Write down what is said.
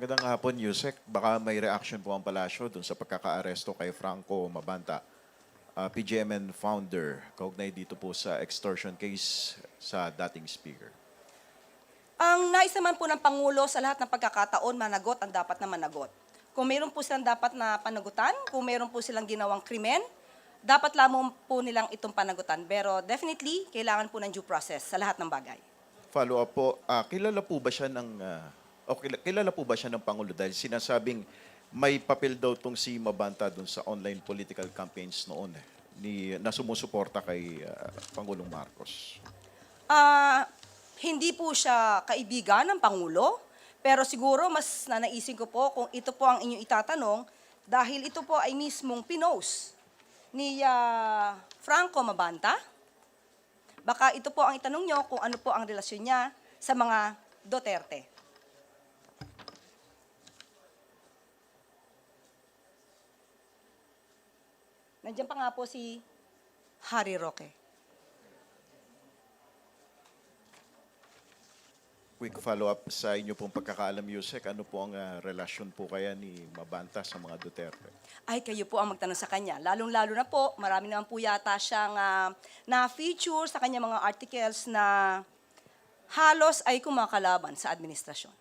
Magandang hapon, Yusek. Baka may reaction po ang palasyo dun sa pagkakaaresto kay Franco Mabanta, PGMN founder, kaugnay dito po sa extortion case sa dating speaker. Ang nais naman po ng Pangulo sa lahat ng pagkakataon, managot ang dapat na managot. Kung mayroon po silang dapat na panagutan, kung mayroon po silang ginawang krimen, dapat lamang po nilang itong panagutan. Pero definitely, kailangan po ng due process sa lahat ng bagay. Follow up po, kilala po ba siya kilala po ba siya ng Pangulo dahil sinasabing may papel daw tong si Mabanta dun sa online political campaigns noon na sumusuporta kay Pangulong Marcos? Hindi po siya kaibigan ng Pangulo, pero siguro mas nanaisin ko po kung ito po ang inyong itatanong dahil ito po ay mismong pinost ni Franco Mabanta. Baka ito po ang itanong nyo kung ano po ang relasyon niya sa mga Duterte. Nandiyan pa nga po si Harry Roque. Quick follow-up sa inyo pong pagkakaalam, Yusek. Ano po ang relasyon po kaya ni Mabanta sa mga Duterte? Ay, kayo po ang magtanong sa kanya. Lalong-lalo na po, marami naman po yata siyang na-feature sa kanya mga articles na halos ay kumakalaban sa administrasyon.